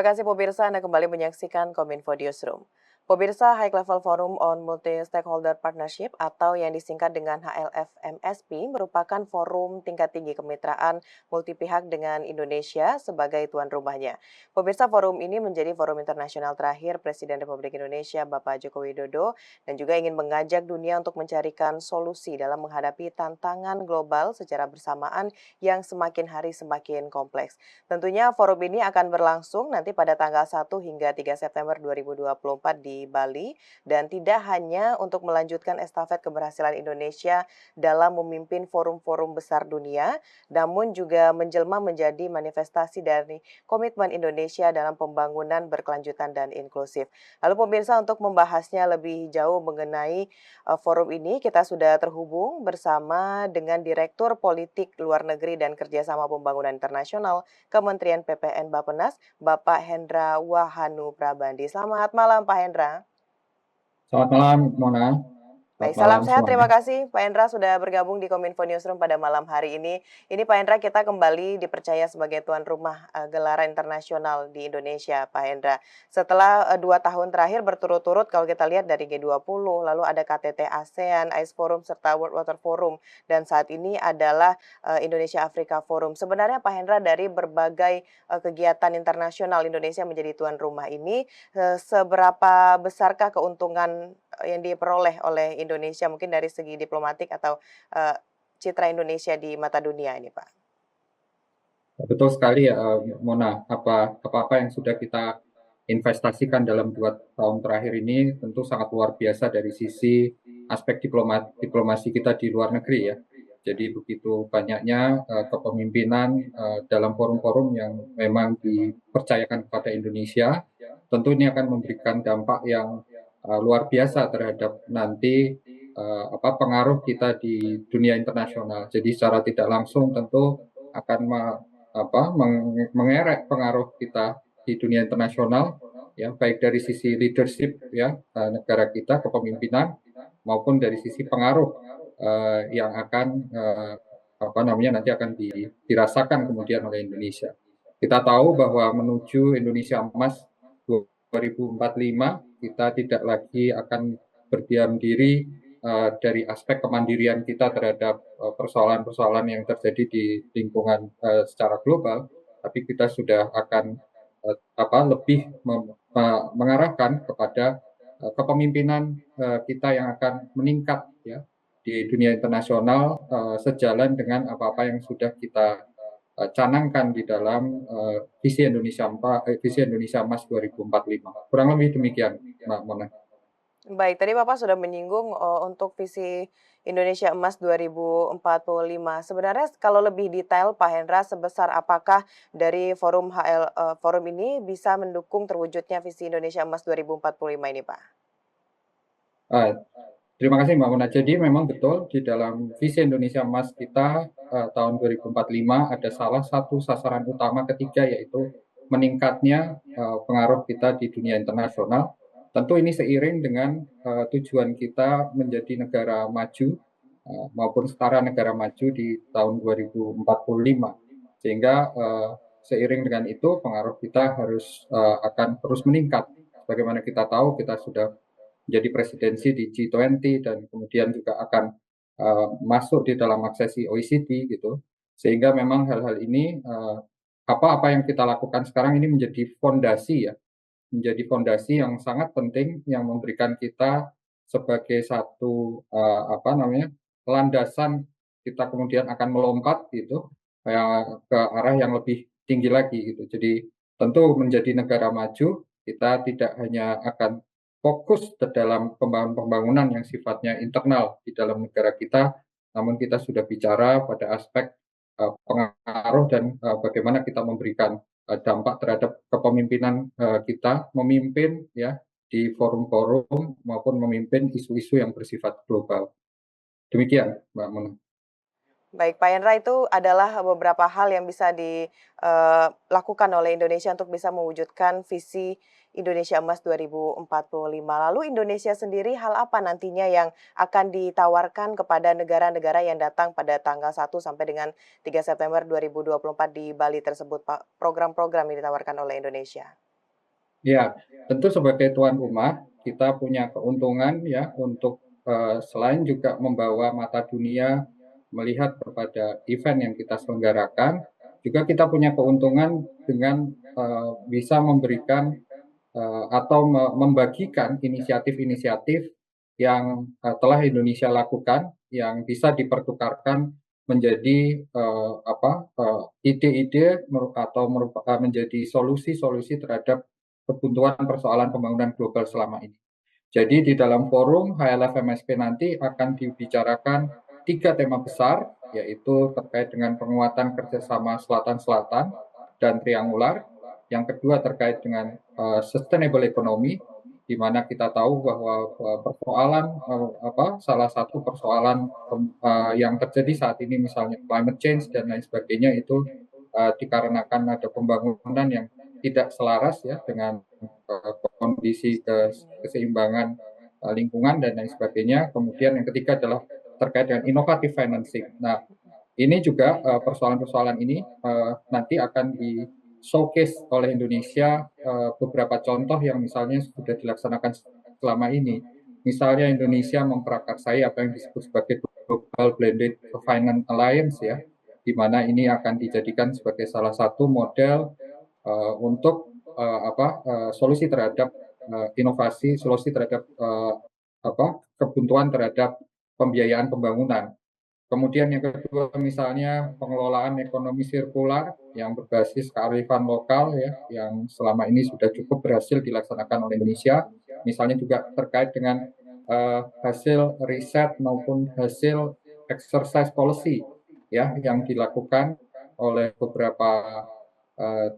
Terima kasih pemirsa, Anda kembali menyaksikan Kominfo Newsroom. Pemirsa, High Level Forum on Multi-Stakeholder Partnership atau yang disingkat dengan HLFMSP merupakan forum tingkat tinggi kemitraan multi pihak dengan Indonesia sebagai tuan rumahnya. Pemirsa, forum ini menjadi forum internasional terakhir Presiden Republik Indonesia Bapak Joko Widodo dan juga ingin mengajak dunia untuk mencarikan solusi dalam menghadapi tantangan global secara bersamaan yang semakin hari semakin kompleks. Tentunya forum ini akan berlangsung nanti pada tanggal 1 hingga 3 September 2024 di Bali dan tidak hanya untuk melanjutkan estafet keberhasilan Indonesia dalam memimpin forum-forum besar dunia, namun juga menjelma menjadi manifestasi dari komitmen Indonesia dalam pembangunan berkelanjutan dan inklusif. Lalu pemirsa, untuk membahasnya lebih jauh mengenai forum ini, kita sudah terhubung bersama dengan Direktur Politik Luar Negeri dan Kerjasama Pembangunan Internasional Kementerian PPN Bappenas, Bapak Hendra Wahanu Prabandi. Selamat malam Pak Hendra. Selamat malam, Mona. Selamat Baik, malam salam sehat. semuanya. Terima kasih Pak Hendra sudah bergabung di Kominfo Newsroom pada malam hari ini. Ini Pak Hendra, kita kembali dipercaya sebagai tuan rumah gelaran internasional di Indonesia, Pak Hendra. Setelah 2 tahun terakhir berturut-turut kalau kita lihat dari G20, lalu ada KTT ASEAN, ICE Forum, serta World Water Forum. Dan saat ini adalah Indonesia Afrika Forum. Sebenarnya Pak Hendra, dari berbagai kegiatan internasional Indonesia menjadi tuan rumah ini, seberapa besarkah keuntungan yang diperoleh oleh Indonesia mungkin dari segi diplomatik atau citra Indonesia di mata dunia ini, Pak? Betul sekali ya, Mona. Apa yang sudah kita investasikan dalam 2 tahun terakhir ini tentu sangat luar biasa dari sisi aspek diplomasi kita di luar negeri ya. Jadi begitu banyaknya kepemimpinan dalam forum-forum yang memang dipercayakan kepada Indonesia, tentu ini akan memberikan dampak yang luar biasa terhadap nanti pengaruh kita di dunia internasional. Jadi secara tidak langsung tentu akan mengerek pengaruh kita di dunia internasional, ya, baik dari sisi leadership ya negara kita, kepemimpinan, maupun dari sisi pengaruh yang akan nanti akan dirasakan kemudian oleh Indonesia. Kita tahu bahwa menuju Indonesia Emas 2045 kita tidak lagi akan berdiam diri dari aspek kemandirian kita terhadap persoalan-persoalan yang terjadi di lingkungan secara global, tapi kita sudah akan lebih mengarahkan kepada kepemimpinan kita yang akan meningkat ya di dunia internasional sejalan dengan apa-apa yang sudah kita canangkan di dalam visi Indonesia Emas 2045. Kurang lebih demikian, Mbak Mona. Baik, tadi Bapak sudah menyinggung untuk visi Indonesia Emas 2045. Sebenarnya kalau lebih detail Pak Hendra, sebesar apakah dari forum ini bisa mendukung terwujudnya visi Indonesia Emas 2045 ini, Pak? Uh, Terima kasih Mbak Mona. Jadi memang betul di dalam visi Indonesia Emas kita tahun 2045 ada salah satu sasaran utama ketiga, yaitu meningkatnya pengaruh kita di dunia internasional. Tentu ini seiring dengan tujuan kita menjadi negara maju maupun setara negara maju di tahun 2045. Sehingga seiring dengan itu pengaruh kita harus akan terus meningkat. Bagaimana kita tahu, kita sudah menjadi presidensi di G20 dan kemudian juga akan masuk di dalam aksesi OECD gitu. Sehingga memang hal-hal ini apa yang kita lakukan sekarang ini menjadi fondasi ya, menjadi fondasi yang sangat penting yang memberikan kita sebagai satu landasan kita kemudian akan melompat gitu ke arah yang lebih tinggi lagi gitu. Jadi tentu menjadi negara maju kita tidak hanya akan fokus ke dalam pembangunan yang sifatnya internal di dalam negara kita, namun kita sudah bicara pada aspek pengaruh dan bagaimana kita memberikan dampak terhadap kepemimpinan kita memimpin ya di forum-forum maupun memimpin isu-isu yang bersifat global. Demikian, Mbak Mona. Baik, Pak Hendra, itu adalah beberapa hal yang bisa dilakukan oleh Indonesia untuk bisa mewujudkan visi Indonesia Emas 2045. Lalu Indonesia sendiri hal apa nantinya yang akan ditawarkan kepada negara-negara yang datang pada tanggal 1 sampai dengan 3 September 2024 di Bali tersebut, Pak? Program-program yang ditawarkan oleh Indonesia. Ya, tentu sebagai tuan rumah kita punya keuntungan ya untuk selain juga membawa mata dunia melihat kepada event yang kita selenggarakan, juga kita punya keuntungan dengan bisa memberikan atau membagikan inisiatif-inisiatif yang telah Indonesia lakukan yang bisa dipertukarkan menjadi ide-ide atau menjadi solusi-solusi terhadap kebuntuan persoalan pembangunan global selama ini. Jadi di dalam forum HLF-MSP nanti akan dibicarakan 3 tema besar, yaitu terkait dengan penguatan kerjasama Selatan-Selatan dan triangular. Yang kedua terkait dengan sustainable economy, di mana kita tahu bahwa persoalan salah satu persoalan yang terjadi saat ini misalnya climate change dan lain sebagainya itu dikarenakan ada pembangunan yang tidak selaras ya dengan kondisi keseimbangan lingkungan dan lain sebagainya. Kemudian yang ketiga adalah terkait dengan inovatif financing. Nah, ini juga persoalan-persoalan ini nanti akan di showcase oleh Indonesia beberapa contoh yang misalnya sudah dilaksanakan selama ini. Misalnya Indonesia memprakarsai apa yang disebut sebagai Global Blended Finance Alliance ya, di mana ini akan dijadikan sebagai salah satu model untuk solusi terhadap inovasi, solusi terhadap kebuntuan terhadap pembiayaan pembangunan. Kemudian yang kedua misalnya pengelolaan ekonomi sirkular yang berbasis kearifan lokal ya, yang selama ini sudah cukup berhasil dilaksanakan oleh Indonesia. Misalnya juga terkait dengan hasil riset maupun hasil exercise policy ya yang dilakukan oleh uh,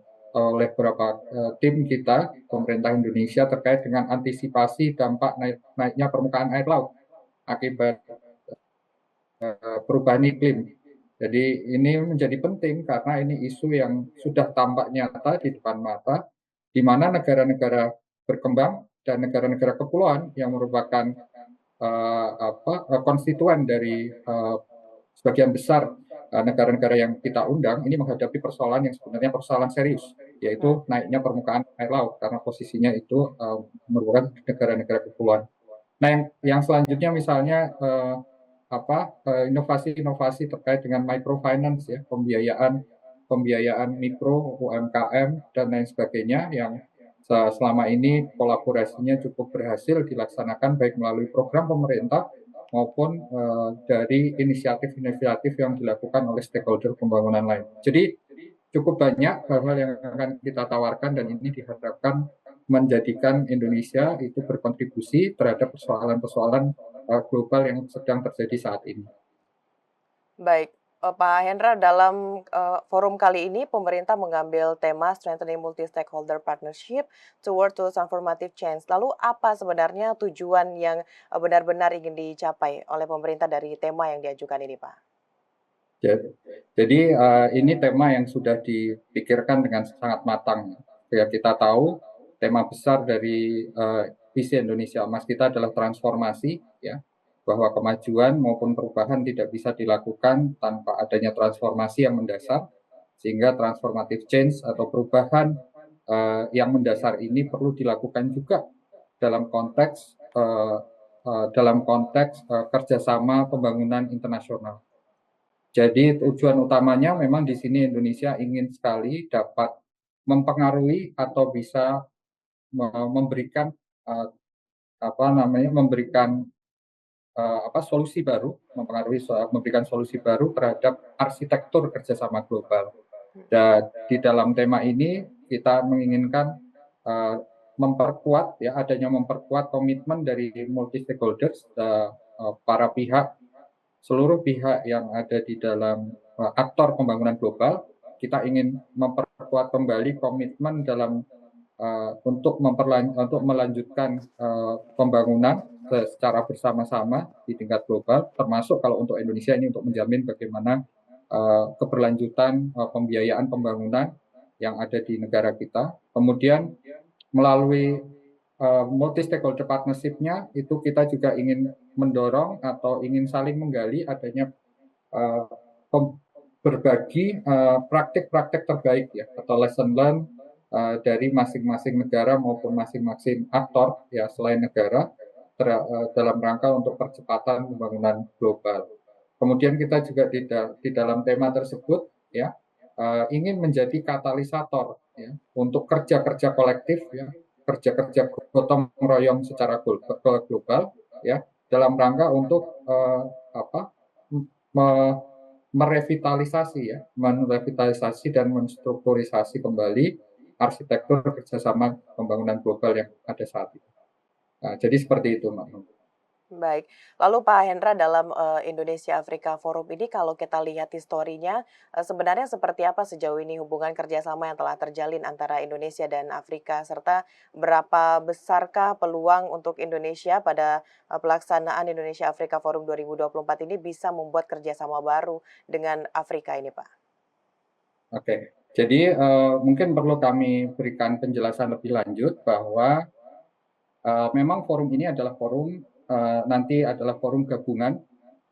tim kita pemerintah Indonesia terkait dengan antisipasi dampak naiknya permukaan air laut akibat perubahan iklim. Jadi ini menjadi penting karena ini isu yang sudah tampak nyata di depan mata, di mana negara-negara berkembang dan negara-negara kepulauan yang merupakan konstituen dari sebagian besar negara-negara yang kita undang ini menghadapi persoalan yang sebenarnya persoalan serius, yaitu naiknya permukaan air laut karena posisinya itu merupakan negara-negara kepulauan. Nah, yang selanjutnya misalnya inovasi-inovasi terkait dengan microfinance ya, pembiayaan mikro, UMKM dan lain sebagainya yang selama ini kolaborasinya cukup berhasil dilaksanakan baik melalui program pemerintah maupun dari inisiatif-inisiatif yang dilakukan oleh stakeholder pembangunan lain. Jadi cukup banyak hal-hal yang akan kita tawarkan dan ini diharapkan menjadikan Indonesia itu berkontribusi terhadap persoalan-persoalan global yang sedang terjadi saat ini. Baik, Pak Hendra, dalam forum kali ini pemerintah mengambil tema Strengthening Multi-Stakeholder Partnership Toward Transformative Change. Lalu apa sebenarnya tujuan yang benar-benar ingin dicapai oleh pemerintah dari tema yang diajukan ini, Pak? Jadi ini tema yang sudah dipikirkan dengan sangat matang. Ya, kita tahu tema besar dari visi Indonesia Emas kita adalah transformasi, ya, bahwa kemajuan maupun perubahan tidak bisa dilakukan tanpa adanya transformasi yang mendasar, sehingga transformative change atau perubahan yang mendasar ini perlu dilakukan juga dalam konteks kerjasama pembangunan internasional. Jadi tujuan utamanya memang di sini Indonesia ingin sekali dapat mempengaruhi atau bisa memberikan solusi baru, memberikan solusi baru terhadap arsitektur kerjasama global. Dan di dalam tema ini kita menginginkan memperkuat komitmen dari multi stakeholders, para pihak, seluruh pihak yang ada di dalam aktor pembangunan global. Kita ingin memperkuat kembali komitmen dalam untuk melanjutkan pembangunan secara bersama-sama di tingkat global, termasuk kalau untuk Indonesia ini untuk menjamin bagaimana keberlanjutan pembiayaan pembangunan yang ada di negara kita. Kemudian melalui multi stakeholder partnership-nya itu kita juga ingin mendorong atau ingin saling menggali adanya berbagi praktik-praktik terbaik ya atau lesson learned dari masing-masing negara maupun masing-masing aktor ya selain negara dalam rangka untuk percepatan pembangunan global. Kemudian kita juga di dalam tema tersebut ya ingin menjadi katalisator ya untuk kerja-kerja kolektif ya, kerja-kerja gotong royong secara global ya dalam rangka untuk merevitalisasi ya, merevitalisasi dan menstrukturisasi kembali arsitektur kerjasama pembangunan global yang ada saat ini. Nah, jadi seperti itu, Mbak. Baik. Lalu Pak Hendra dalam, Indonesia Afrika Forum ini kalau kita lihat historinya, sebenarnya seperti apa sejauh ini hubungan kerjasama yang telah terjalin antara Indonesia dan Afrika? Serta berapa besarkah peluang untuk Indonesia pada, pelaksanaan Indonesia Afrika Forum 2024 ini bisa membuat kerjasama baru dengan Afrika ini, Pak? Oke, jadi mungkin perlu kami berikan penjelasan lebih lanjut bahwa memang forum ini adalah forum nanti adalah forum gabungan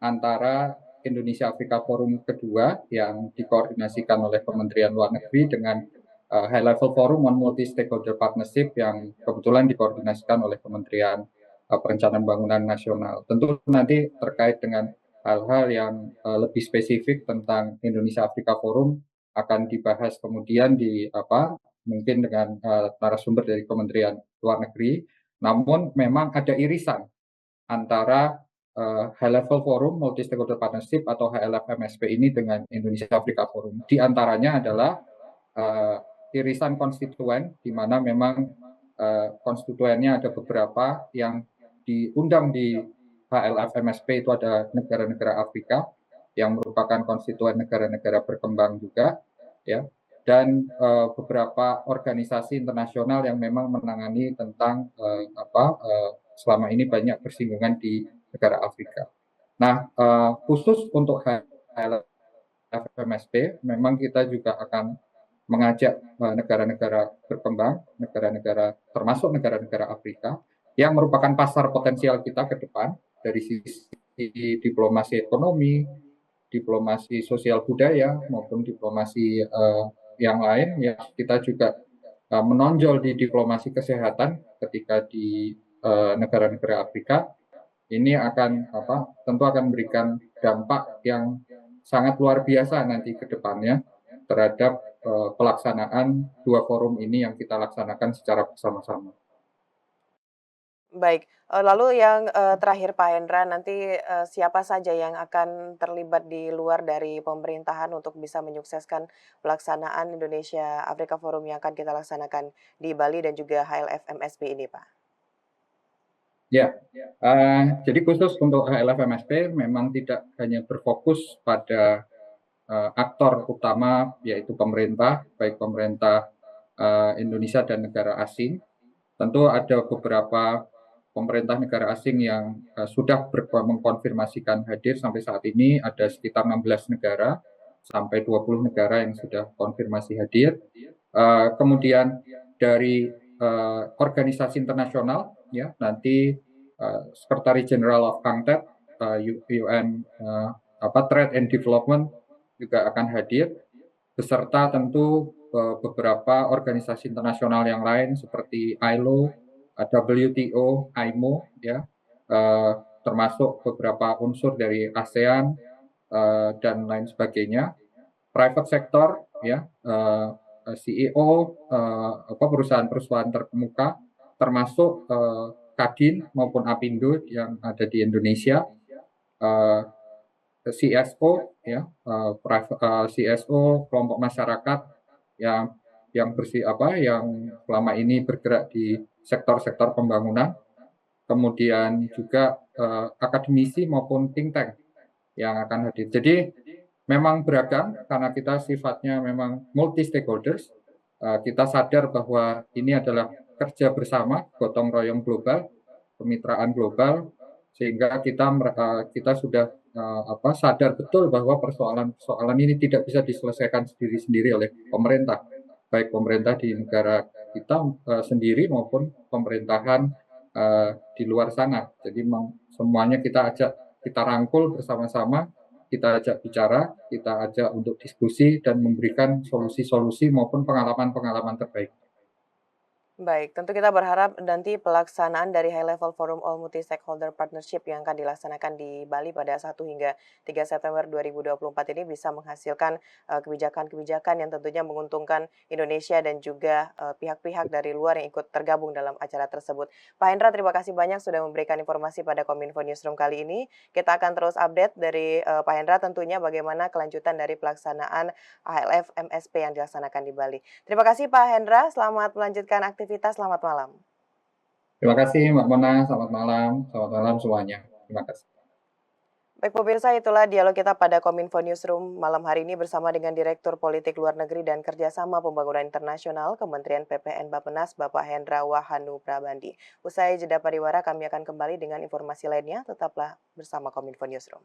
antara Indonesia Afrika Forum kedua yang dikoordinasikan oleh Kementerian Luar Negeri dengan High Level Forum on Multi Stakeholder Partnership yang kebetulan dikoordinasikan oleh Kementerian Perencanaan Pembangunan Nasional. Tentu nanti terkait dengan hal-hal yang lebih spesifik tentang Indonesia Afrika Forum akan dibahas kemudian mungkin dengan narasumber dari Kementerian Luar Negeri. Namun memang ada irisan antara High Level Forum Multi Stakeholder Partnership atau HLFMSP ini dengan Indonesia Afrika Forum. Di antaranya adalah irisan konstituen, di mana memang konstituennya ada beberapa yang diundang di HLFMSP itu ada negara-negara Afrika yang merupakan konstituen negara-negara berkembang juga, ya, dan beberapa organisasi internasional yang memang menangani tentang selama ini banyak bersinggungan di negara Afrika. Nah, khusus untuk HLFMSP, memang kita juga akan mengajak negara-negara berkembang, negara-negara termasuk negara-negara Afrika yang merupakan pasar potensial kita ke depan dari sisi diplomasi ekonomi, diplomasi sosial budaya maupun diplomasi yang lain ya kita juga menonjol di diplomasi kesehatan ketika di negara-negara Afrika ini akan tentu akan memberikan dampak yang sangat luar biasa nanti ke depannya terhadap pelaksanaan dua forum ini yang kita laksanakan secara bersama-sama. Baik, lalu yang, terakhir Pak Hendra, nanti, siapa saja yang akan terlibat di luar dari pemerintahan untuk bisa menyukseskan pelaksanaan Indonesia Afrika Forum yang akan kita laksanakan di Bali dan juga HLFMSP ini, Pak? Ya, jadi khusus untuk HLFMSP memang tidak hanya berfokus pada aktor utama yaitu pemerintah, baik pemerintah Indonesia dan negara asing. Tentu ada beberapa pemerintah negara asing yang sudah mengkonfirmasikan hadir sampai saat ini ada sekitar 16 negara sampai 20 negara yang sudah konfirmasi hadir. Kemudian dari organisasi internasional ya nanti Secretary General of UNCTAD, UN Trade and Development juga akan hadir beserta tentu beberapa organisasi internasional yang lain seperti ILO, WTO, IMO ya termasuk beberapa unsur dari ASEAN dan lain sebagainya, private sector ya CEO perusahaan-perusahaan terkemuka termasuk Kadin maupun Apindo yang ada di Indonesia, CSO ya CSO kelompok masyarakat yang yang selama ini bergerak di sektor-sektor pembangunan, kemudian juga akademisi maupun think tank yang akan hadir. Jadi memang beragam karena kita sifatnya memang multi stakeholders. Kita sadar bahwa ini adalah kerja bersama, gotong royong global, kemitraan global, sehingga kita sudah sadar betul bahwa persoalan ini tidak bisa diselesaikan sendiri-sendiri oleh pemerintah, baik pemerintah di negara kita sendiri maupun pemerintahan di luar sana. Jadi semuanya kita rangkul bersama-sama, kita ajak bicara, kita ajak untuk diskusi dan memberikan solusi-solusi maupun pengalaman-pengalaman terbaik. Baik, tentu kita berharap nanti pelaksanaan dari High Level Forum All Multi-Stakeholder Partnership yang akan dilaksanakan di Bali pada 1 hingga 3 September 2024 ini bisa menghasilkan kebijakan-kebijakan yang tentunya menguntungkan Indonesia dan juga pihak-pihak dari luar yang ikut tergabung dalam acara tersebut. Pak Hendra, terima kasih banyak sudah memberikan informasi pada Kominfo Newsroom kali ini. Kita akan terus update dari Pak Hendra tentunya bagaimana kelanjutan dari pelaksanaan HLF MSP yang dilaksanakan di Bali. Terima kasih Pak Hendra, selamat melanjutkan aktivitas, selamat malam. Terima kasih Mbak Mona, selamat malam semuanya. Terima kasih. Baik pemirsa, itulah dialog kita pada Kominfo Newsroom malam hari ini bersama dengan Direktur Politik Luar Negeri dan Kerjasama Pembangunan Internasional Kementerian PPN Bappenas Bapak Hendra Wahanu Prabandi. Usai jeda pariwara kami akan kembali dengan informasi lainnya, tetaplah bersama Kominfo Newsroom.